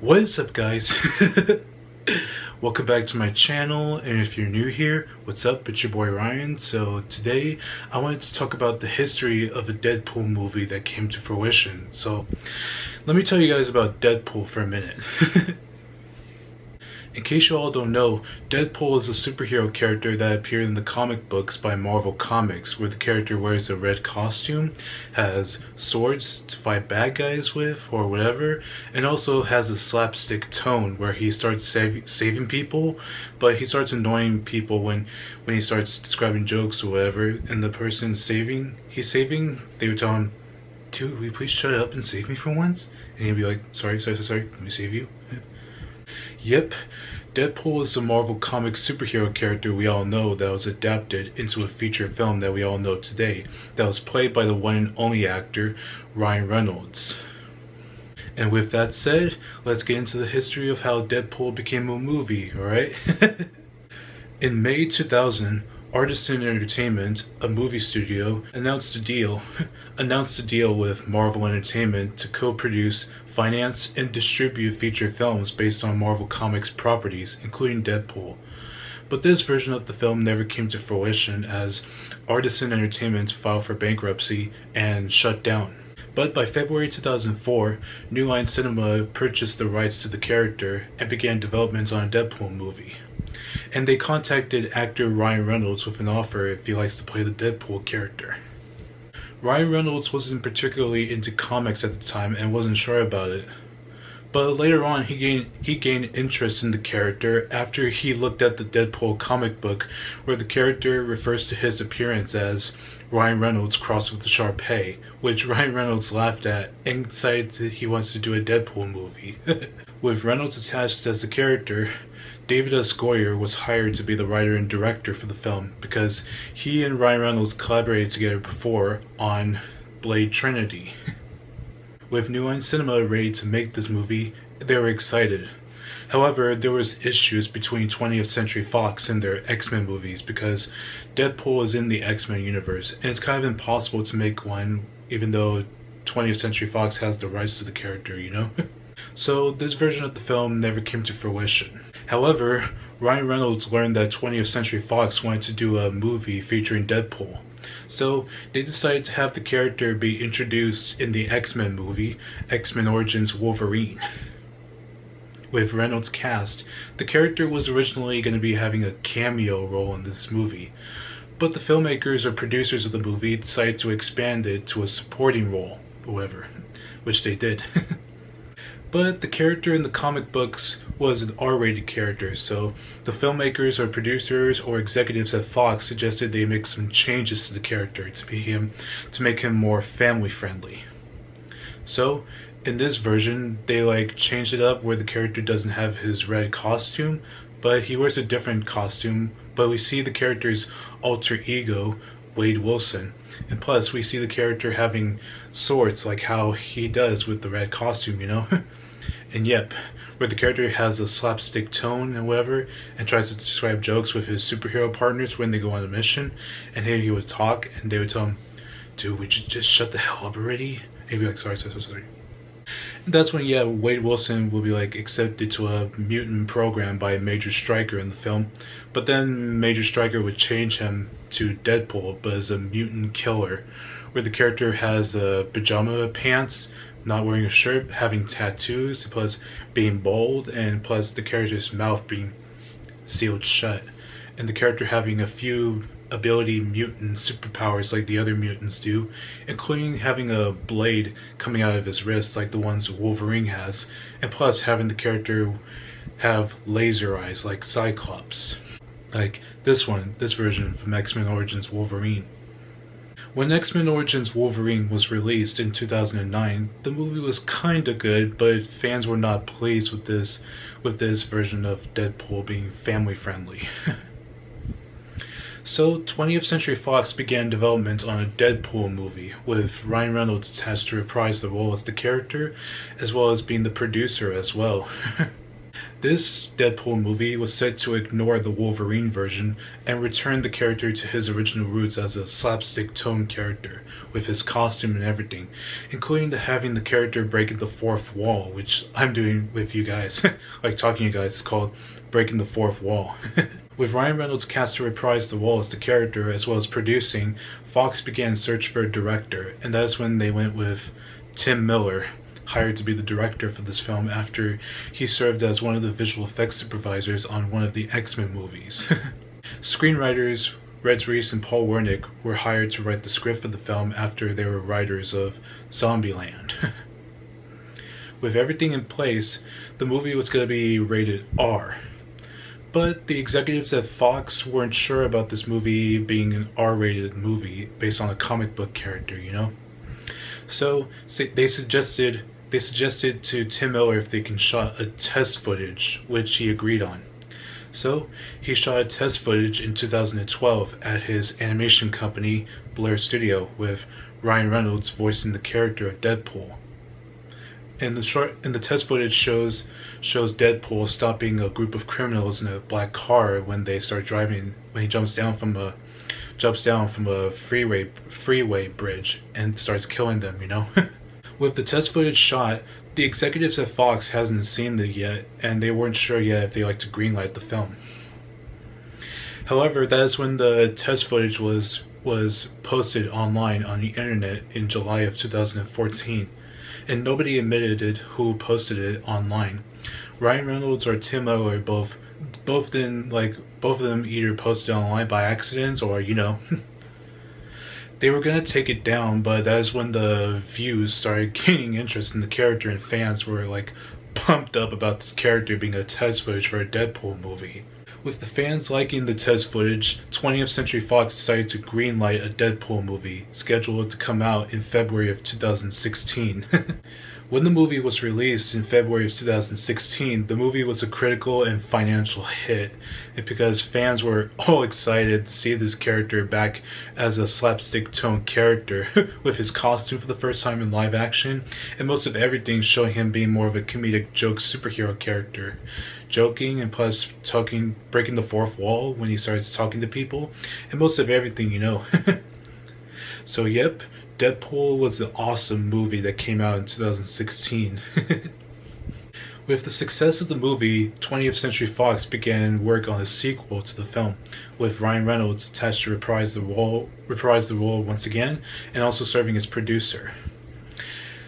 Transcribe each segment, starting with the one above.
What is up, guys? Welcome back to my channel, and if you're new here, what's up? It's your boy Ryan. So today I wanted to talk about the history of a Deadpool movie that came to fruition. So let me tell you guys about Deadpool for a minute. In case you all don't know, Deadpool is a superhero character that appeared in the comic books by Marvel Comics, where the character wears a red costume, has swords to fight bad guys with or whatever, and also has a slapstick tone where he starts saving people, but he starts annoying people when he starts describing jokes or whatever, and the person he's saving, they would tell him, "Dude, will you please shut up and save me for once?" And he'd be like, sorry, let me save you. Yep, Deadpool is the Marvel Comics superhero character we all know that was adapted into a feature film that we all know today, that was played by the one and only actor, Ryan Reynolds. And with that said, let's get into the history of how Deadpool became a movie, alright? In May 2000, Artisan Entertainment, a movie studio, announced a deal with Marvel Entertainment to co-produce, finance, and distribute feature films based on Marvel Comics properties, including Deadpool. But this version of the film never came to fruition, as Artisan Entertainment filed for bankruptcy and shut down. But by February 2004, New Line Cinema purchased the rights to the character and began development on a Deadpool movie. And they contacted actor Ryan Reynolds with an offer if he likes to play the Deadpool character. Ryan Reynolds wasn't particularly into comics at the time and wasn't sure about it. But later on, he gained interest in the character after he looked at the Deadpool comic book, where the character refers to his appearance as Ryan Reynolds crossed with the Sharpay, which Ryan Reynolds laughed at and decided that he wants to do a Deadpool movie. With Reynolds attached as the character, David S. Goyer was hired to be the writer and director for the film because he and Ryan Reynolds collaborated together before on Blade Trinity. With New Line Cinema ready to make this movie, they were excited. However, there was issues between 20th Century Fox and their X-Men movies because Deadpool is in the X-Men universe, and it's kind of impossible to make one even though 20th Century Fox has the rights to the character, you know? So this version of the film never came to fruition. However, Ryan Reynolds learned that 20th Century Fox wanted to do a movie featuring Deadpool. So they decided to have the character be introduced in the X-Men movie, X-Men Origins Wolverine. With Reynolds cast, the character was originally going to be having a cameo role in this movie, but the filmmakers or producers of the movie decided to expand it to a supporting role, however, which they did. But the character in the comic books was an R-rated character, so the filmmakers or producers or executives at Fox suggested they make some changes to the character to make him more family friendly. So in this version, they changed it up where the character doesn't have his red costume, but he wears a different costume, but we see the character's alter ego, Wade Wilson. And plus, we see the character having swords like how he does with the red costume, you know? And yep, where the character has a slapstick tone and whatever, and tries to describe jokes with his superhero partners when they go on a mission, and here he would talk, and they would tell him, "Dude, would you just shut the hell up already?" And he'd be like, sorry. And that's when, yeah, Wade Wilson will be accepted to a mutant program by Major Stryker in the film, but then Major Stryker would change him to Deadpool, but as a mutant killer, where the character has pajama pants, not wearing a shirt, having tattoos, plus being bald, and plus the character's mouth being sealed shut, and the character having a few ability mutant superpowers like the other mutants do, including having a blade coming out of his wrist like the ones Wolverine has, and plus having the character have laser eyes like Cyclops, like this version from X-Men Origins Wolverine. When X-Men Origins Wolverine was released in 2009, the movie was kinda good, but fans were not pleased with this version of Deadpool being family friendly. So 20th Century Fox began development on a Deadpool movie, with Ryan Reynolds attached to reprise the role as the character, as well as being the producer as well. This Deadpool movie was set to ignore the Wolverine version and return the character to his original roots as a slapstick tone character, with his costume and everything, including having the character breaking the fourth wall, which I'm doing with you guys, like talking to you guys, it's called Breaking the Fourth Wall. With Ryan Reynolds cast to reprise the role as the character, as well as producing, Fox began search for a director, and that is when they went with Tim Miller, hired to be the director for this film after he served as one of the visual effects supervisors on one of the X-Men movies. Screenwriters Reg Reese and Paul Wernick were hired to write the script for the film after they were writers of Zombieland. With everything in place, the movie was going to be rated R. But the executives at Fox weren't sure about this movie being an R-rated movie based on a comic book character, you know? So they suggested to Tim Miller if they can shot a test footage, which he agreed on. So he shot a test footage in 2012 at his animation company, Blair Studio, with Ryan Reynolds voicing the character of Deadpool. And the test footage shows Deadpool stopping a group of criminals in a black car when they start driving. When he jumps down from a freeway bridge and starts killing them. You know. With the test footage shot, the executives at Fox hasn't seen it yet, and they weren't sure yet if they like to greenlight the film. However, that is when the test footage was posted online on the internet in July of 2014. And nobody admitted it who posted it online. Ryan Reynolds or Tim Miller both of them either posted it online by accident or, you know, they were gonna take it down, but that is when the views started gaining interest in the character and fans were like pumped up about this character being a test footage for a Deadpool movie. With the fans liking the test footage, 20th Century Fox decided to greenlight a Deadpool movie, scheduled to come out in February of 2016. When the movie was released in February of 2016, the movie was a critical and financial hit, and because fans were all excited to see this character back as a slapstick tone character, with his costume for the first time in live action, and most of everything showing him being more of a comedic joke superhero character. Joking and plus breaking the fourth wall when he starts talking to people, and most of everything, you know. So yep, Deadpool was an awesome movie that came out in 2016. With the success of the movie, 20th Century Fox began work on a sequel to the film, with Ryan Reynolds attached to reprise the role once again, and also serving as producer.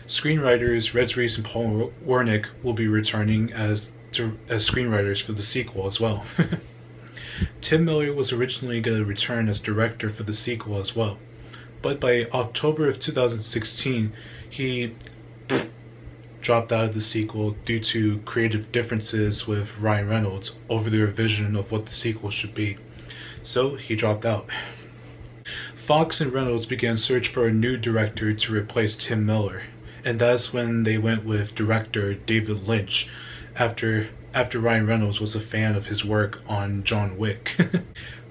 Screenwriters Reg Reese and Paul Wernick will be returning as screenwriters for the sequel as well. Tim Miller was originally going to return as director for the sequel as well, but by October of 2016, he dropped out of the sequel due to creative differences with Ryan Reynolds over their vision of what the sequel should be. So he dropped out. Fox and Reynolds began search for a new director to replace Tim Miller, and that's when they went with director David Lynch, after Ryan Reynolds was a fan of his work on John Wick.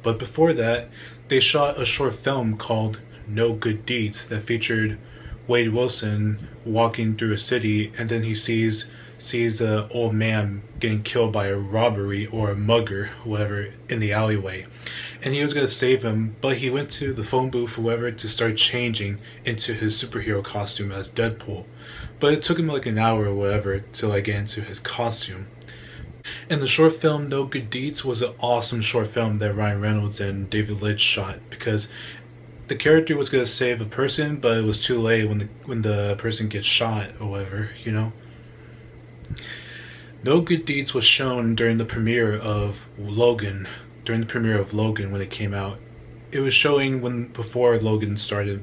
But before that, they shot a short film called No Good Deeds that featured Wade Wilson walking through a city, and then he sees an old man getting killed by a robbery or a mugger, whatever, in the alleyway. And he was going to save him, but he went to the phone booth or whatever to start changing into his superhero costume as Deadpool. But it took him like an hour or whatever to get into his costume. And the short film No Good Deeds was an awesome short film that Ryan Reynolds and David Lynch shot, because the character was going to save a person, but it was too late when the person gets shot or whatever, you know. No Good Deeds was shown during the premiere of Logan when it came out. It was showing before Logan started.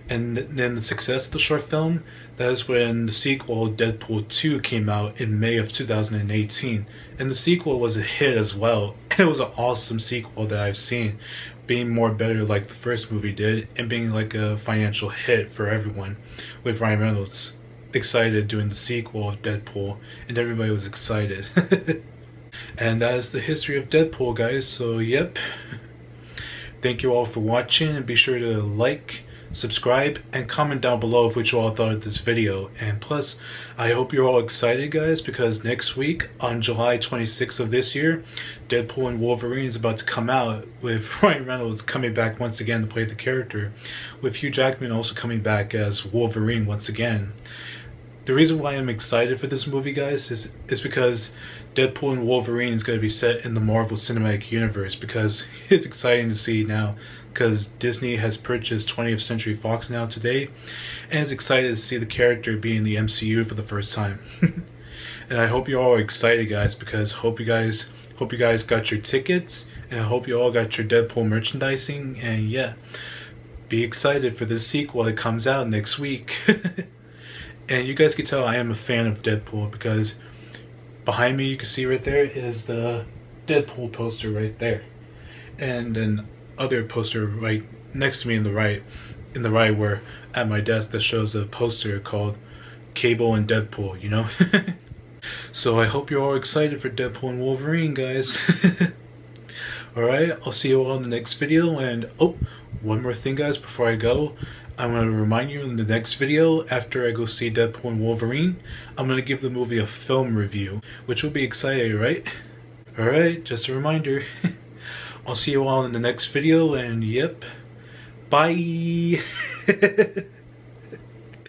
And then the success of the short film, that is when the sequel Deadpool 2 came out in May of 2018. And the sequel was a hit as well. It was an awesome sequel that I've seen, being more better like the first movie did, and being like a financial hit for everyone, with Ryan Reynolds excited doing the sequel of Deadpool, and everybody was excited. And that is the history of Deadpool, guys. So yep, thank you all for watching, and be sure to like, subscribe, and comment down below what you all thought of this video. And plus, I hope you're all excited, guys, because next week, on July 26th of this year, Deadpool and Wolverine is about to come out, with Ryan Reynolds coming back once again to play the character, with Hugh Jackman also coming back as Wolverine once again. The reason why I'm excited for this movie, guys, is because Deadpool and Wolverine is going to be set in the Marvel Cinematic Universe, because it's exciting to see now, because Disney has purchased 20th Century Fox now today, and is excited to see the character be in the MCU for the first time. And I hope you all are excited, guys, because hope you guys got your tickets, and I hope you all got your Deadpool merchandising, and yeah, be excited for this sequel that comes out next week. And you guys can tell I am a fan of Deadpool, because behind me, you can see right there is the Deadpool poster right there, and then other poster right next to me in the right where at my desk that shows a poster called Cable and Deadpool, you know. So I hope you're all excited for Deadpool and Wolverine, guys. Alright, I'll see you all in the next video. And oh, one more thing, guys, before I go, I'm going to remind you in the next video, after I go see Deadpool and Wolverine, I'm going to give the movie a film review, which will be exciting, right? Alright, just a reminder. I'll see you all in the next video, and yep, bye!